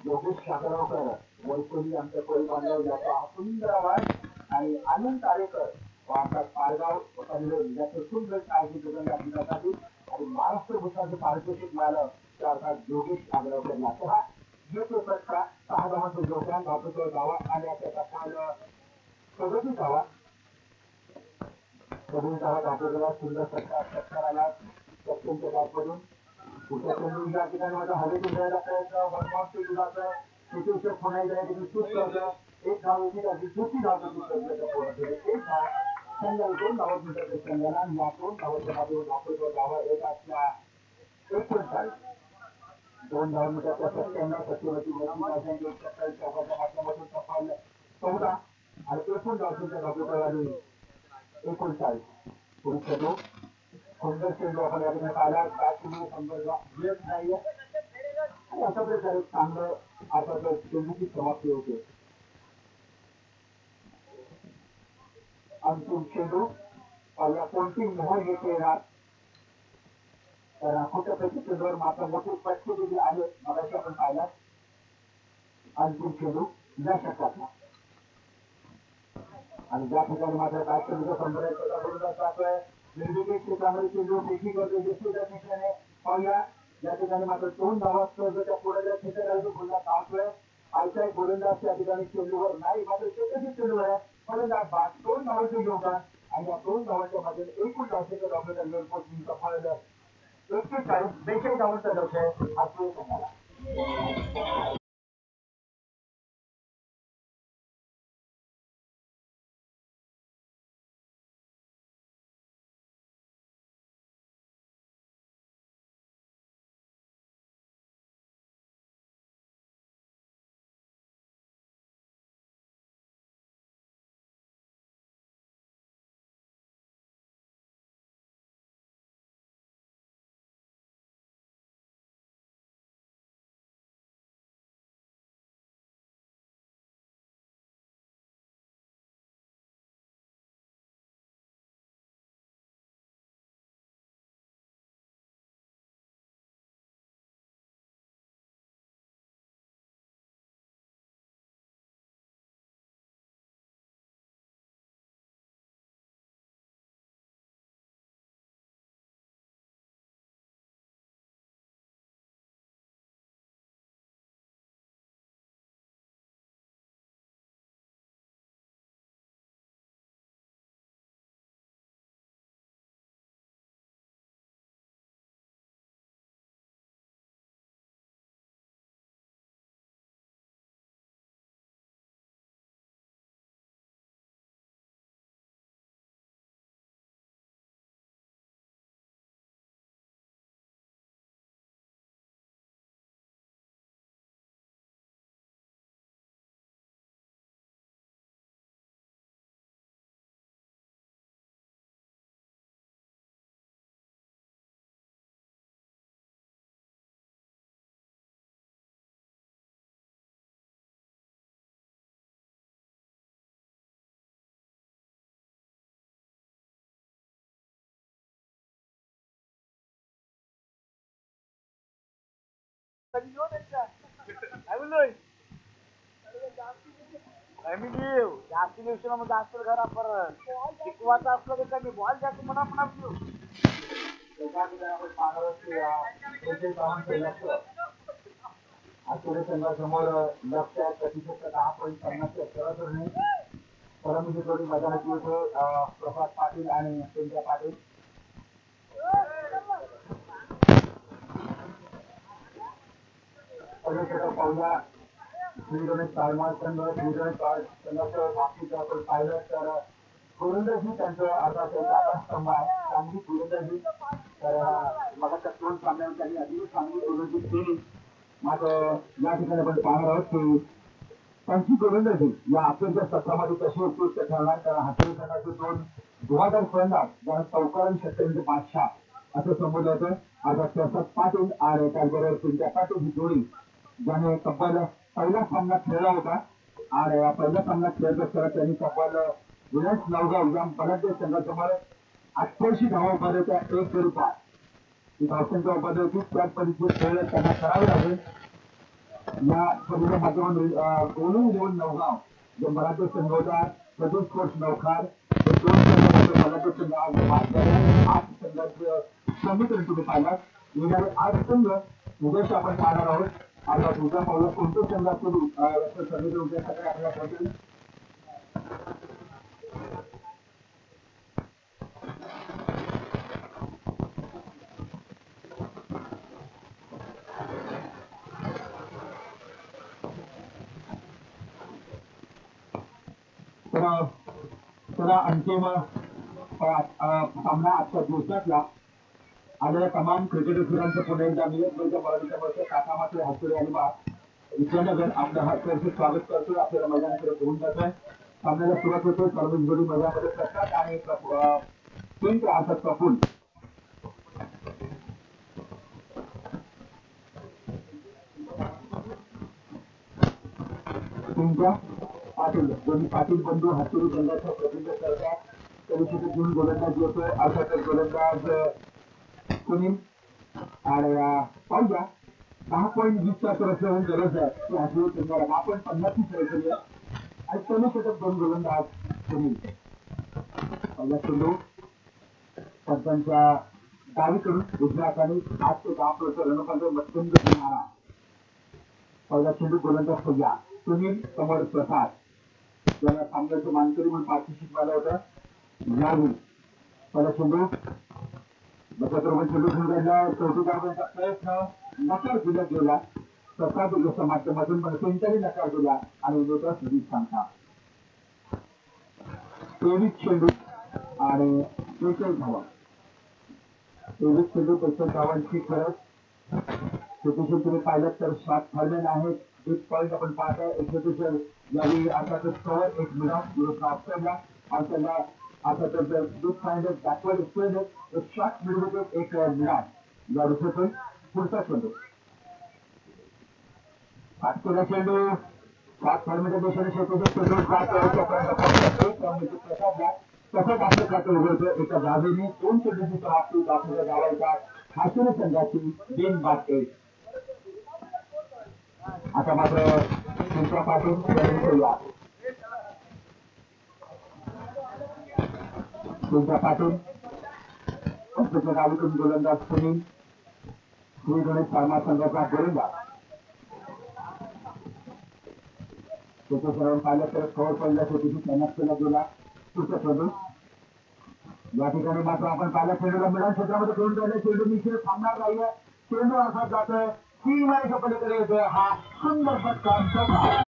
योगेश शाकरावकर वैकोली आमच्या कोळी बांधव याचा हा सुंदर आवाज आणि आनंद तारेकर वार्ता पारगाव पनवेल याचं सुंदर काळजी करण्यासाठी आणि महाराष्ट्र भूषणाचे पारितोषिक मिळालं त्या अर्थात योगेश शाकरावकर याचा हा प्रकार 6 धावांचं योगदान धावतो धावा आणि त्याचा काल 37 धावा धावतो सुंदर सत्कार आला सत्यंच्या बॅटमधून पुढच्या चेंडू या ठिकाणी माझा हवेतून जायला प्रयत्न वर्कआउट केली जातं तिथे पुन्हा एकदा शूट करतं एक धाव येते त्याची दुसरी धाव एक धाव संघाला 2 धावा मिळतात संघाला आणि या 2 धावाच्या मध्ये धावतो धावा एक असल्या 39 2 धावा मिळतात 97 माध्यमातून सफल 14 आणि 19 धावच्या धावतो 39 पुढे चेंडू सुंदर चेंडू आपण या ठिकाणी पाहिला बॅटमध्ये संदर्भ येत नाहीये आणि अशा प्रकारे चांगलं अर्थात चेंडूची समाप्ती होते अंतिम चेंडू पहिल्या कोणती मोहर घेते येणार तर खोट्यापैकी चेंडूवर मात्र मोठे पटके देखील आले मगाशी आपण पाहिला अंतिम चेंडू या षटकातला आणि ज्या ठिकाणी मात्र बॅटमधील संदर्भ जातोय निर्विकेट क्षेत्रामध्ये चेंडू देखील करतो दिसतो त्या ठिकाणी पाहूया या ठिकाणी मात्र 2 धावा त्या पुढे क्षेत्राला खुल्ला पाहतोय आयचा गोलंदाज त्या ठिकाणी चेंडूवर नाही मात्र एकच चेंडूवर आहे फलंदाज बाद 2 धावांचे योगदान आणि या 2 धावांच्या मध्ये एकूण धावसंख्या धावलेला निर्पोच सफल 42 धावांचा लक्ष आहे आपल्या संघाला जास्ती दिवशी मग जास्त घरा परत शिकवायचं असलं तर कमी बॉल जास्त म्हणा संघासमोर लक्ष प्रतिशत 10.50 सरासरी परंतु थोडी मैदानाची होते प्रभात पाटील आणि संजय पाटील पाहूया पाहिलं तर गोलंदाजी त्यांचं अर्थात आधारस्तंभ आहे चांगली गोलंदाजी तर मला त्या 2 सामन्यात त्यांनी अतिशय चांगली गोलंदाजी केली मात्र या ठिकाणी आपण पाहणार आहोत की त्यांची गोलंदाजी या अखेरच्या सत्रामध्ये कशी उपयुक्त ठरणार, कारण हातोरी संघाचे दोन धुवाधार फलंदाज ज्यांना चौकार षटकांचे बादशाह असं संबोधलं होतं. आता शरद पाटील आणि त्याचबरोबर पिंट्या पाटील ही जोडी ज्याने तब्बल पहिला सामना खेळला होता आणि या पहिल्या सामना खेळत असताना त्यांनी तब्बल विनायक नवगाव या बलाढ्य संघासमोर 88 धावा उभारल्या होत्या. 1 गडी धावसंख्या उभारली होती. त्याच पद्धतीचे खेळ त्यांना करावे लागेल. या स्पर्धेच्या माध्यमातून गोलू देऊन नवगाव जे मराठी संघ होता, प्रदेश कोर्स नौखार हे दोन मराठी संघ आज 8 संघाचं समीकरण तुम्ही पाहिलात. येणारे 8 संघ उद्याच आपण पाहणार आहोत. आता उद्या पाहूया कोणते संघ असतील समीकरण उद्यासाठी आपल्याला कळतील. चला अंतिम सामना आजच्या दिवसातला आलेल्या तमाम क्रिकेटपटूंचं पुन्हा एकदा नियतच्या मराठीच्या वर्ष काका मात्र हातोरी आणि विजयनगर आपलं हातकरचं स्वागत करतोय. आपल्याला मैदानाकडे घेऊन जातोय. सामन्याला सुरुवात होते. सर्वच जोडी मैदानामध्ये प्रसाद आणि 3 ते 8 प्रफुल्ल पाटील दोन्ही पाटील बंधू हातोरी संघाचं प्रतिनिधित्व करतात. तरी घेऊन गोलंदाज होतोय. अर्थातच गोलंदाज सुनील आणि पाहूया 10.20चा रन गरज आहे की हातोरी संघाला 10.50 सरासरी आणि कमी षटक 2 गोलंदाज सुनील. पहिला चेंडू पंचांच्या डावीकडून उजव्या हाताने 8 ते 10 रणपांचा मध्यम घेणारा पहिला चेंडू गोलंदाज सय्या सुनील समोर प्रसाद ज्याला सामन्याचं मानकरी म्हणून पाठीशी मिळालं होतं. यावेळी पहिला चेंडू बरोबर चेंडू घेऊन राहिला. चौकीदारांचा प्रयत्न नकार दिला गेला. प्रसाद उद्याच्या माध्यमातून पण त्यांच्याही नकार दिला आणि उद्याचा सुधीर सांगता 23 चेंडू आणि 43 धावा. 23 चेंडू 43 धावांची खरंच छोटीशी तुम्ही पाहिलं तर 7 फॉर्मेट आहेत. एक पॉईंट आपण पाहताय. एक्झिक्युशन यावेळी अर्थातच कव्हर एक मिनिट युरोप ऑस्ट्रेलिया आणि त्यांना अर्थातच दूध फायनल बॅकवर्ड एक्सप्लेन एक शॉट मिळवतो. एक मिनिट या विषयातून पुढचा चेंडू आजच्या चेंडू 7 फॉर्मेट देशाने शेतीचे चेंडू प्रसादला तसंच आपलं खातं उघडतं. एका जागेने 2 चेंडूची समाप्ती दाखवल्या जावायचा हातोरी संघाची बिन बास्केट. आता मात्र पिंट्या पाटील पिंट्या पाटील डावीकडून गोलंदाज सुनील गणेश फार्मा संघाचा गोलंदाज त्याचं सर्व पाहिलं तर कव्हर पडल्या छोटीशी तैनात केला गेला. पुढचा चेंडू या ठिकाणी मात्र आपण पहिल्या चेंडूला मिळून क्षेत्रामध्ये घेऊन जायला चेंडू निश्चित थांबणार नाहीये. चेंडू अर्थात जातोय 3 मायच्या पलीकडे येतोय. हा सुंदर फटका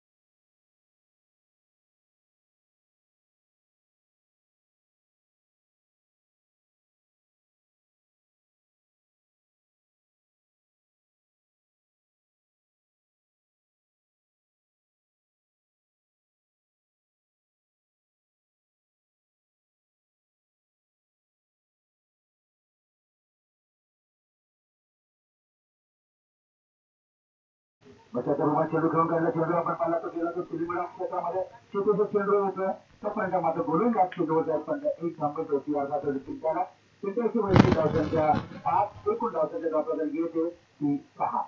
चेंडू घेऊन काढला. चेंडू आपण पाहिला तो गेला तो सिलिमिडा क्षेत्रामध्ये छोटूचं चेंडू होतं. तोपर्यंत मात्र बोलून जात चेंडू होत्या पण एक थांबत होती. अर्थातच पिंट्याला पिंट्याची वैयक्तिक धावसंख्या 5 एकूण धावसंख्या धावतात येते ती 6.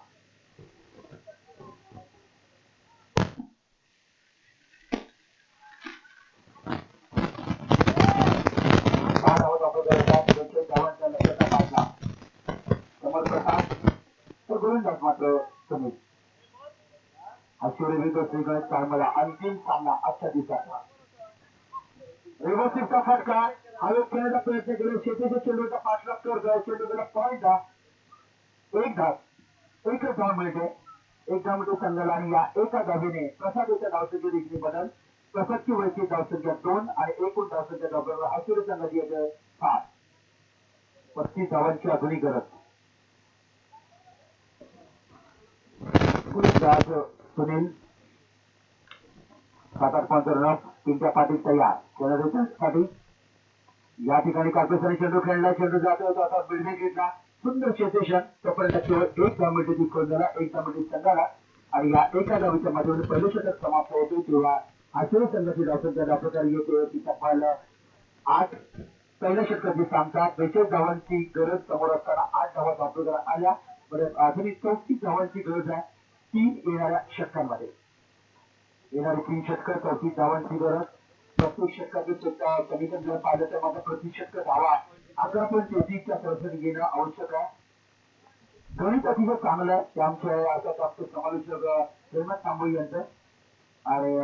गोलंदाज मात्र सुनील. मला अंतिम सामना आजच्या दिवसाचा व्यवस्थितचा फटका हवेत खेळण्याचा प्रयत्न केला. शेतीच्या चेंडूचा पाठलाग करतोय. चेंडू गेला पॉईंटला एकच धाव मिळते. एक धाव मिळते संघाला आणि या एका धावेने प्रसादच्या धावसंख्या देखील बदल. प्रसादची वैयक्तिक धावसंख्या 2 आणि एकूण धावसंख्या धावबरोबर हातोरी संघाची येते 7. 35 धावांची अजूनही गरज. सुनील 7-8 पंच रफ तीनच्या पाठीत तयार साठी या ठिकाणी कार्पेसने चेंडू खेळला, चेंडू जातो तो आता बिल्डिंग घेतला, सुंदर क्षेत्रक्षण तोपर्यंत केवळ एक धावमिनिट जिंकून झाला, एक धावमिनिट संघाला आणि या एका धावीच्या माध्यमातून पहिलं षटक समाप्त होते तेव्हा आचरण संघाची धावसंख्या धावप्रकारे येते ती तब्बल 8. पहिल्या षटकाची सांगता 42 धावांची गरज समोर असताना 8 धावा धावप्रकारात आल्या. अजूनही 34 धावांची गरज आहे 3 येणाऱ्या षटकांमध्ये. येणारे 3 षटक 34 धावांची गरज. प्रत्येक षटकाचे समीकरण जर पाहिलं तर माझा प्रति षटक धावा 11.33च्या सरासरी घेणं आवश्यक आहे. गणित अतिशय चांगलं आहे ते आमच्या आता आमचे समालोचक हेमंत तांबोळी यांचं आणि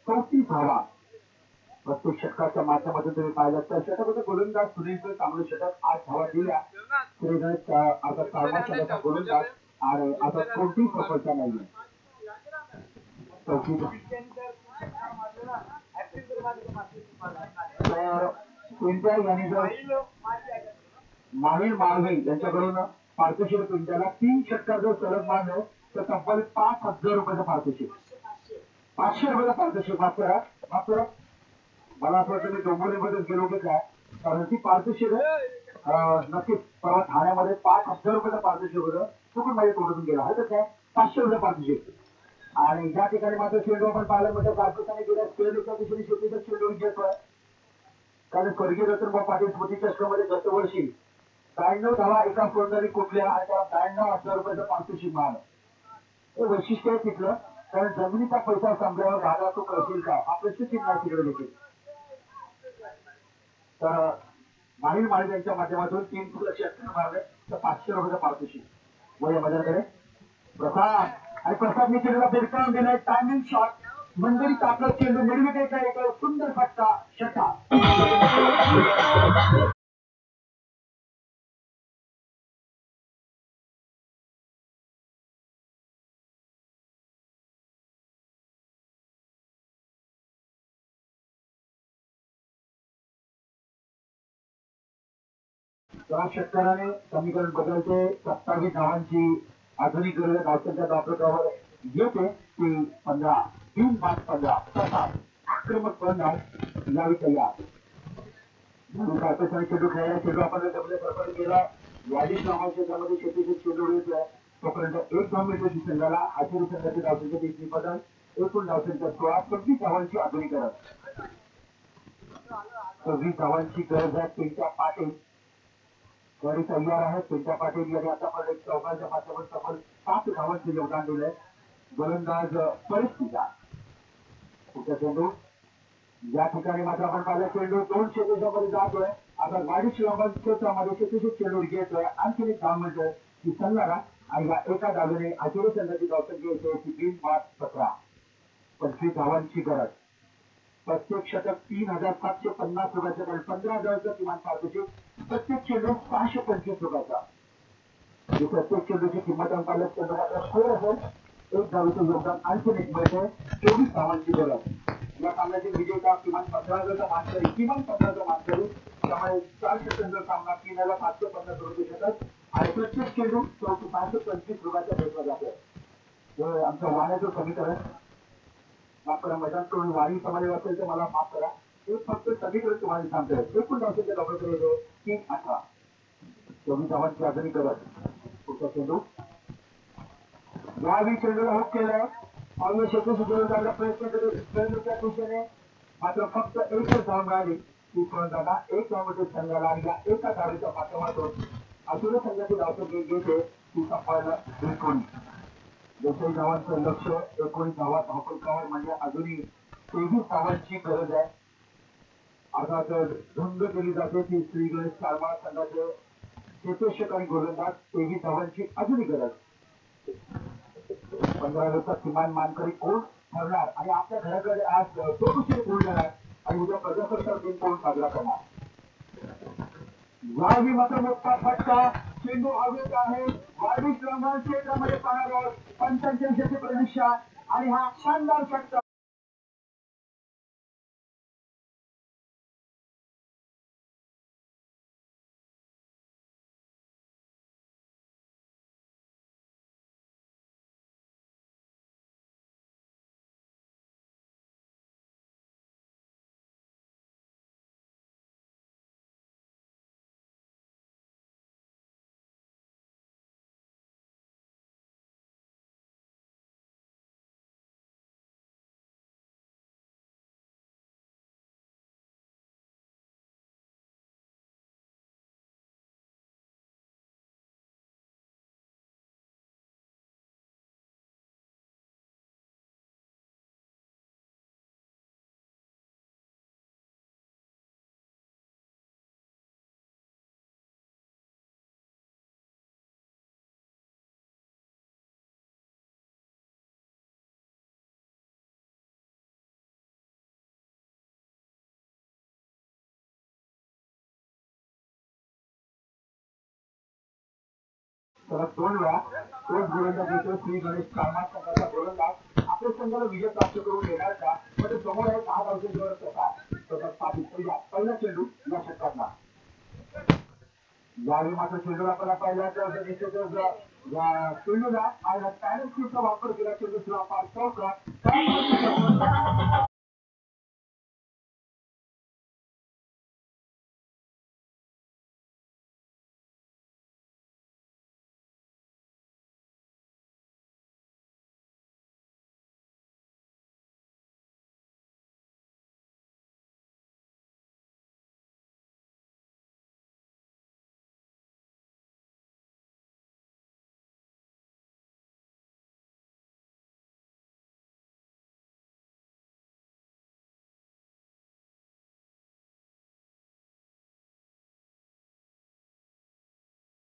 34 धावा प्रत्येक षटकाच्या माध्यमातून तुम्ही पाहिलं तर षटक होतं गोलंदाज सुनीलचं चांगलं षटक 8 धावा दिल्या. श्रीगणेश आता 6वा षटकाचा गोलंदाज आणि आता कोणतीही सफलता नाहीये. तर पिंट्या यांनी जर माहीर माळवे यांच्याकडून पारितोषिक पिंट्याला 3 षटकार जर सलग मारले तर तब्बल 5,000 रुपयाचं पारितोषिक. 500 रुपयाचं पारितोषिक मात्र मला असं वाटतं मी डोंबिवलीमध्ये गेलो की काय, कारण ती पारितोषिक नक्कीच परवा ठाण्यामध्ये 5,000 रुपयाचं पारितोषिक होतं, चुकून माझ्या तोडून गेला आहे तर काय 500 रुपये पारितोषिक. आणि ज्या ठिकाणी मात्र चेंडू आपण पाहिलं म्हणजे पाकिस्तानी गेल्या स्पेनच्या दिशेने शेतीचा चेंडू घेतोय, कारण स्वर्गीय रतनभाऊ पाटील स्मृती चषकामध्ये गतवर्षी 92 धावा एका फलंदाजी कुठल्या आणि त्याला 92,000 रुपयाचं पारितोषिक मिळालं. हे वैशिष्ट्य आहे तिथलं, कारण जमिनीचा पैसा संपल्यावर भागा तो कळतील का हा प्रश्नचिन्ह नाही तिकडे देखील. तर माहीर माळी यांच्या माध्यमातून 3 षटकार मारले तर 500 रुपयाचं पारितोषिक व या मैदानाकडे प्रसाद आणि प्रसादने चेंडूला फिरकावून दिलाय. टायमिंग शॉट मंदिरीत आपला चेंडू निर्मितीचा एक सुंदर फटका षटकार. त्या षटकाराने समीकरण बदलते. 27 धावांची आधुनिक गरज धावसंख्या धावपथकावर येते ती 15. 3-5-15 प्रसाद आक्रमक फलंदाज यावी तयार. कार्पेसने चेंडू खेळायला चेंडू आपण डबले सरपण केला. यादी नावा क्षेत्रामध्ये शेतीचे चेंडू येतोय तोपर्यंत 1 धावमिनिटाची संघाला आचरी संघाची धावसंख्या 30 बदल एकूण धावसंख्या 16. 26 धावांची आधुनिकरण 26 धावांची गरज आहे. पिंट्या पाटील गडी तयार आहे. पिंट्या पाटील यांनी आतापर्यंत चौकांच्या माध्यमातून तब्बल 7 धावांचे योगदान दिलंय. गोलंदाज परिस्थिती पुढचा चेंडू या ठिकाणी मात्र आपण पाहिलं चेंडू 2 क्षेत्रामध्ये जातोय. आता गाडी शिवाबाद क्षेत्रामध्ये शेतीचे चेंडू घेतोय. आणखी एक धाव मिळतोय की संघाला आणि या एका धावेने आचरी संघाची धावसंख्या येते ती 3-5-17. 25 धावांची गरज. प्रत्येक षटक 3,750 रुपयाचं कारण 15,000चं किमान पारितोषिक. प्रत्येक चेंडू 625 रुपयाचा. प्रत्येक चेंडूची किंमत आपण पाहिलं चेंडू मात्र स्कोर असेल 1 धावेचं योगदान आणखी एक मिळते 24 धावांची गरज. या सामन्यातील विजेता किमान 15,000चा मानकरी किमान 15,000 मानकरी. त्यामुळे 4 षटकांचा सामना 3,750 रुपये षटक आणि प्रत्येक चेंडू 525 रुपयाचा भेटला जातो. आमचं वाण्याचं समीकरण माफ करा, मैदान करून वारी समाधी असेल तर मला माफ करा. एक फक्त समीकरण तुम्हाला सांगतोय. एकूण धावसंख्या धावपथकावर 3-18. 24 धावांची आधुनिक गरज. पुढचा चेंडू यावेळी चेंडूला हुक केलाय. काँग्रेस शेती सुधारण्याचा प्रयत्न करत त्या दिशेने मात्र फक्त एकच धाव मिळाली. ती फलंदाजांना 1 धावमध्ये संघाला आणि या एका धावेच्या माध्यमातून आचरी संघाची धावसंख्या घेते ती तब्बल 19. 20 धावांचं लक्ष 19 धावा धावपथकावर म्हणजे अजूनही 23 धावांची गरज आहे. अर्थात झुंज केली जाते ती श्री गणेश कारमाळ संघाचे क्षेत्ररक्षक आणि गोलंदाज 23 धावांची अजूनही गरज. 15 दिवसात किमान मानकरी कोण ठरणार आणि आपल्या घराकडे आज तो दुसरे कोण जाणार आणि उद्या प्रजासत्ताक दिन कोण साजरा करणार. यावेळी मात्र मोठा फटका चेंडू हवेत आहे. 22 रन क्षेत्रामध्ये पाहावं 85ची प्रतीक्षा आणि हा शानदार फटका. तर 2 वेळा तोच गोलंदाज येतो श्री गणेश चारमार संघाचा गोलंदाज आपल्या संघाला विजय प्राप्त करून येणार का पण समोर आहे 10 धावसंख्येवर कसा स्थापित करूया पहिला चेंडू या षटकातला यावेळी मात्र चेंडूला आपल्याला पहिल्या चेंडूला आणि पॅनल स्किपचा वापर केला चेंडू किंवा पार चौका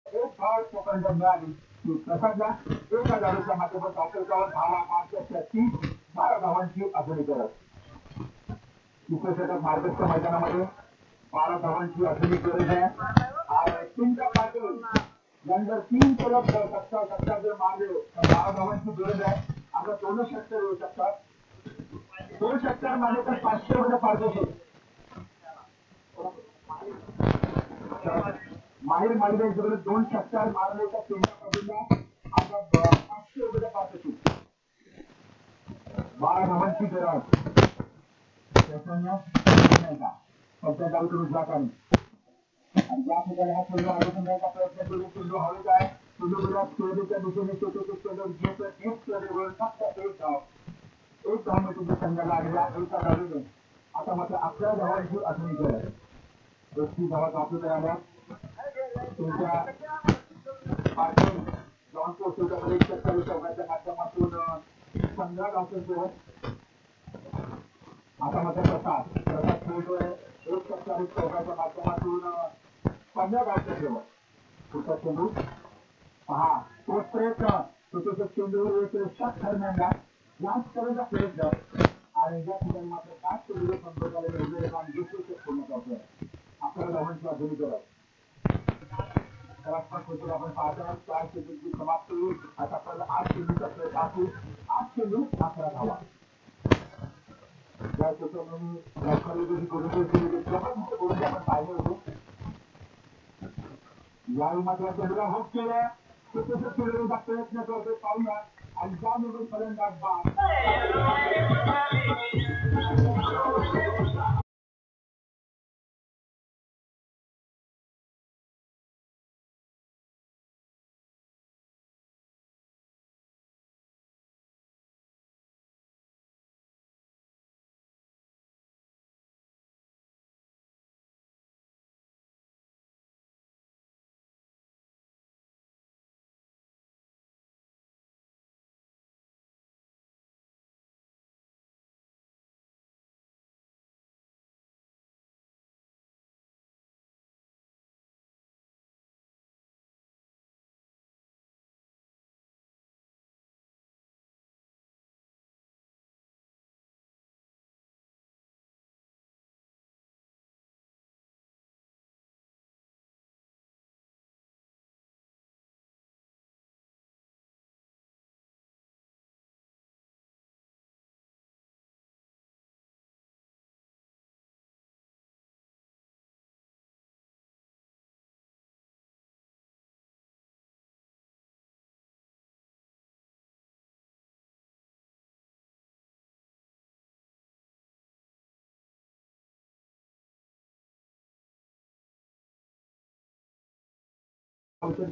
एक फार सेकंद मिळाली की प्रसादला 1,000 माध्यमात धावपळीवर धावा 530 12 धावांची आखणी करत दुसऱ्या षटक महाराष्ट्र मैदानामध्ये 12 धावांची आखणी गरज आहे आणि चिंता पाटील नंतर 3 सलग सत्ता जर मारले तर 12 धावांची गरज आहे आता 2 षटकर येऊ शकतात 2 षटकर मारले तर 500 मध्ये पारदर्शक माहीर मालिकेकडे 2 षटकार मारले तर चिंता आता 500 मध्ये पारदर्शक 12 धावांची गरज फक्त डाऊट रुजला आणि ज्या ठिकाणी हा चेंडू आरोग्य द्यायचा प्रयत्न करून चेंडू हवेत आहे चेंडूला स्पर्धेच्या दिशेने चेंडू घेत फक्त एक धाव म्हणजे संघाला आलेला एका धावेने आता मात्र 11 धावांची आखणी करत 30 धावा कापण्यात आल्या तुमच्या पाटील जॉन पोस्टच्या 170 चौकाच्या माध्यमातून 15 धावसंख्येवर आता मात्र प्रसाद खेळतोय 170 चौकाच्या माध्यमातून 15 धावसंख्येवर पुढचा चेंडू पहा तोच प्रयत्न तो चेंडूवर एक शॉट ठरण्याचा लास्ट करायचा प्रयत्न आणि या ठिकाणी मात्र 5 चेंडू संपर्काला वेगवेगळे काम घेतले पूर्ण करतोय आपल्याला धावांची आधुनिक करत आपण पाहतो 4 चेंडूची समाप्ती होईल आता आपल्याला 8 चेंडूचा प्रयत्न असू 8 चेंडू 11 धावा या ठिकाणी आपण पाहिले होते यावेळी मात्र चेंडूला होप केलं चेंडूचा प्रयत्न करतोय पाहूया आणि त्यामुळे फलंदाज बाद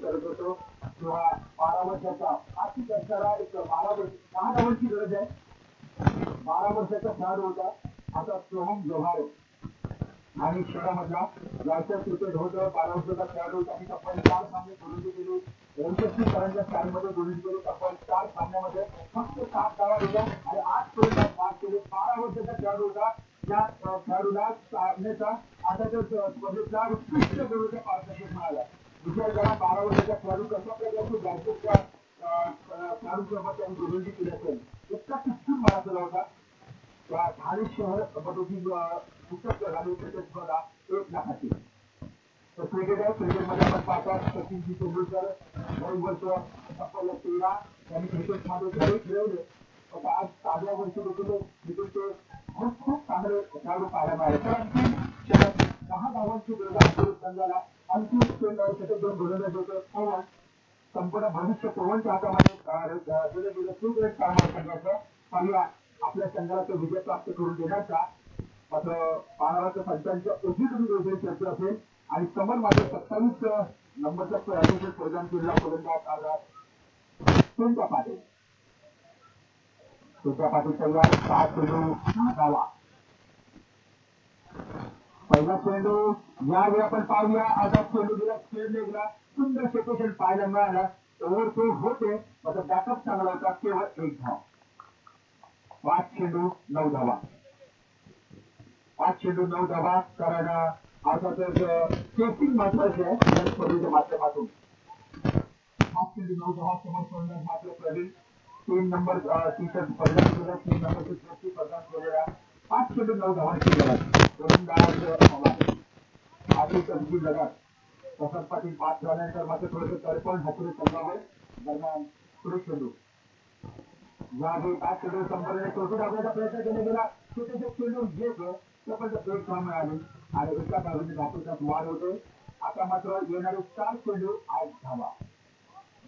करत होतो किंवा 12 वर्षाचा आर्थिक असणारा एक 10 धावांची गरज आहे 12 वर्षाचा खेळाडू होता आता सोहम जोहार आणि शहरामधला व्यावसायिक क्रिकेट होतं 12 वर्षाचा खेळाडू होता आणि तब्बल 4 सामने गोलंदाजी केली यशस्वी करंजा स्टाईलमध्ये गोलंदाजी केली तब्बल 4 सामन्यामध्ये फक्त 7 धावा दिल्या आणि 8 फलंदाज बाद केले 12 वर्षाचा खेळाडू होता या खेळाडूला सामन्याचा आता तो स्पर्धेतला उत्कृष्ट गुणांचा पारितोषिक मिळाला विचार करा 12 वर्षाचा खेळाडू कशा प्रकारचे बँकेच्या खेळाडूसोबत त्यांनी गोलंदाजी केली असेल इतका किचकून मारा केला होता त्या ठाणे शहर पद्धती पुस्तक झाली क्रिकेट स्पर्धा 1 लाखाची तर क्रिकेट आहे क्रिकेटमध्ये आपण पाहतात सचिन तेंडुलकर 9 वर्ष आपल्याला 13 त्यांनी क्रिकेटमध्ये घरी खेळवले. पण आज 7व्या वर्षी देखील ते खूप चांगले खेळाडू पाहायला मिळाले. तर अंतिम षटक 10 धावांची गरज संघाला अंतिम षटक दोन गोलंदाज होते. पवन संपूर्ण भविष्य पवनच्या हातामध्ये गेले खूप वेळ कामावर संघाचं पाहिला आपल्या संघाला तो विजय प्राप्त करून देण्याचा. मात्र पानावाच्या संचांच्या उजवीकडून चर्चा असेल आणि समोर मात्र 27 नंबरच्या प्रदान केलेला फलंदाज सुंचा पाटील. सुंचा पाटील तयार 7 चेंडू धावा. पहिला चेंडू यावेळी आपण पाहूया. आता चेंडू गेला खेळले गेला सुंदर सिच्युएशन पाहायला मिळालं. ओव्हर होते मात्र बॅकअप चांगला होता. केवळ 1 धाव. 5 चेंडू 9 धावा. 5 चेंडू 9 धावा. कारण अर्थातच चेसिंग महत्वाचे आहे स्पर्धेच्या माध्यमातून. 5 चेंडू 9 धावा. समोर फलंदाज मात्र प्रवीण 3 नंबर टी शर्ट प्रदान केलेला 3 नंबरची ट्रॉफी प्रदान केलेला 5 चेंडू 9 धावांची गरज. गोलंदाज आधी लगत वसंत पाटील बाद झाल्यानंतर मात्र थोडंसं तडपण हातून संघावर दरम्यान पुढे चेंडू यावेळी 5 चेंडू संपर्क चौथी धावण्याचा प्रयत्न केला गेला. छोटेसे चेंडू घेतो तोपर्यंत ब्रेक मिळाली आणि एका धावेने धावतात वाढ होते. आता मात्र येणारे 4 चेंडू 8 धावा.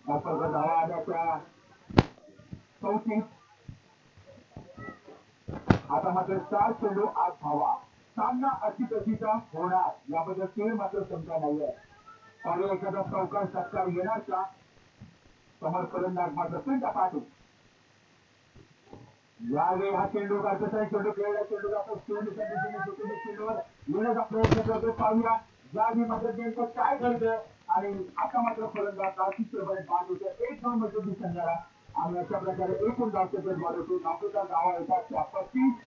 धावा आल्याच्या 34. आता मात्र 4 चेंडू 8 धावा. सामना अतिचा होणार याबद्दल खेळ मात्र शंका नाहीये. त्यावेळी एखादा चौकार षटकार येणार का? समोर फलंदाज मात्र सुंचा पाटील. यावेळी हा चेंडू काढतो चेंडू खेळला चेंडू जातो चेंडूवर येण्याचा प्रयत्न करतो. पाहूया यावेळी मात्र नेमकं काय घडतं आणि आता मात्र फलंदाज चित्रपणे बाद होतं. 1 धाव मिळतो संघाला आणि अशा प्रकारे एकूण धावचे बाद होतो. धावचा धावा येतात 35.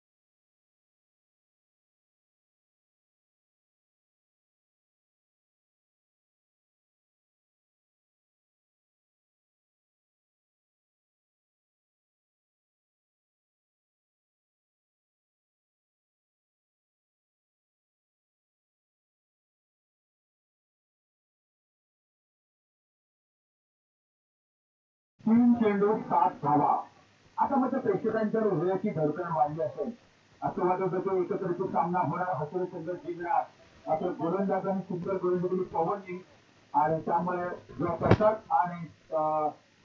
तीन चेंडू 7 धावा. आता मात्र प्रेक्षकांच्या हृदयाची धडकन वाढली असेल. असं वाटत होतं एकत्रित सामना होणार हसरे संघ जिंकणार. मात्र गोलंदाजांनी सुंदर गोलंदाजी पवननी आणि त्यामुळे जेव्हा प्रसाद आणि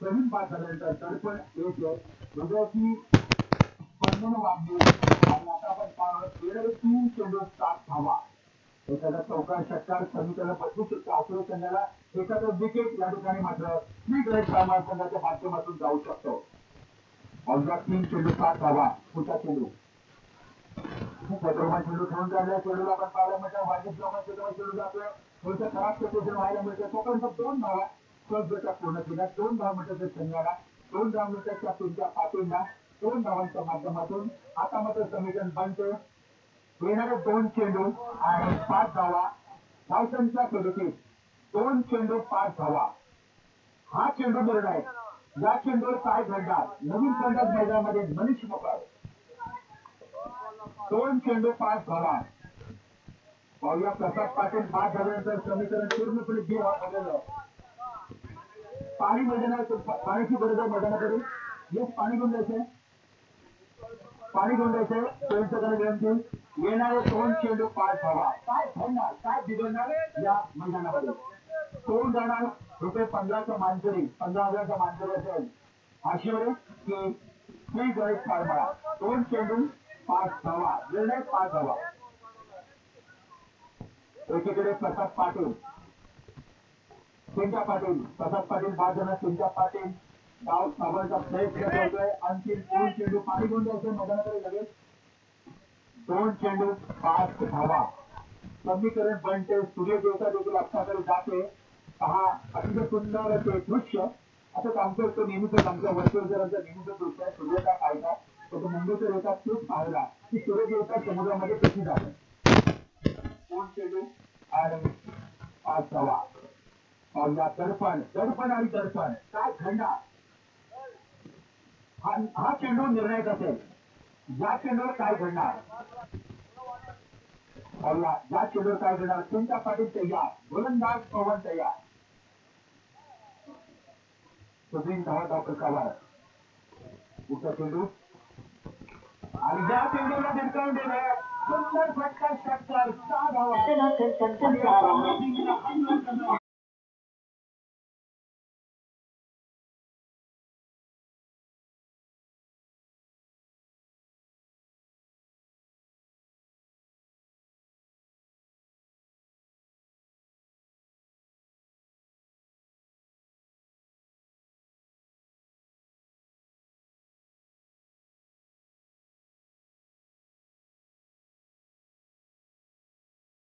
प्रवीण बाद झाल्यानंतर दडपण येते हृदयाची स्पंदन वाढली आणि आता आपण पाहत येणारे 3 चेंडू 7 धावा. एखादा चौकार षटकार समीकरण बदलू शकतो. हसरे संघाला एखादं विकेट या ठिकाणी मात्र संघाच्या माध्यमातून जाऊ शकतो. अवघ्या 3 चेंडू 7 धावा. पुढचा चेंडू खूप रोमांच चेंडू ठेवून काढला. चेंडूला आपण पाहायला मिळतं वाईट चेंडू जातोय. थोडंसं खराब सिच्युएशन व्हायला मिळतं. तोपर्यंत 2 धावा सहजगत्या पूर्ण केल्या. 2 धाव मिळतात संघाला. 2 धाव मिळतात त्या तुमच्या पाटीलला. 2 धावांच्या माध्यमातून आता मात्र समीकरण बनते. येणारे 2 चेंडू आणि 5 धावा. धावसंख्या 37. 2 चेंडू 5 धावा. हा चेंडू निर्णय. या चेंडूवर काय घडणार? नवीन फलंदाज मैदानामध्ये मनीष मोकाळ. 2 चेंडू 5 धावा. पाहूया प्रसाद पाटील बाद झाल्यानंतर समीकरण पूर्णपणे जीव झालेलं. पाणी मैदानात पाण्याची गरज आहे मैदानाकडे. येस पाणी घेऊन जायचंय. पाणी घेऊन जायचंय. प्रेक्षकांना विनंती. येणारे 2 चेंडू 5 धावा. काय घडणार? काय बिघडणार या मैदानामध्ये? कोण जाणार? ₹15चा मानकरी 15,000चा मानकरी असेल आशिवरे की श्री गणेश फार्माळा. 2 चेंडू 5 धावा. निर्णय 5 धावा. एकीकडे प्रसाद पाटील सिंचा पाटील. प्रसाद पाटील बाद झाला. सिंचा पाटील डाव सावरचा प्रयत्न करतोय. अंतिम 2 चेंडू पाणी घेऊन जायचं मैदानाकडे लगेच. 2 चेंडू 5 धावा. समीकरण बनते. सूर्यदेवता देखील आपल्याकडे जाते. पहा अतिशय सुंदर असे दृश्य. असं काम करतो नेहमीच आमच्या वर्षभरांचा नेहमीच दृश्य आहे. सूर्याचा फायदा तो मुंबईकर येतात तोच पाहिला की सूर्यदेवता समुद्रामध्ये कशी जाते. 2 चेंडू आणि 5 धावा. पाहूया दडपण दडपण आणि दडपण काय घडणार? हा चेंडू निर्णायक असेल. या चेंडूवर काय घडणार? पाहूया या चेंडूवर काय घडणार. सिंचा पाटील तयार. गोलंदाज पवन तयार. तो धावा डॉक्टर काबार पुढचा चेंडू आणि ज्या चेंडूला धिरकावून दिलं सुंदर फटका षटकार 6 धावा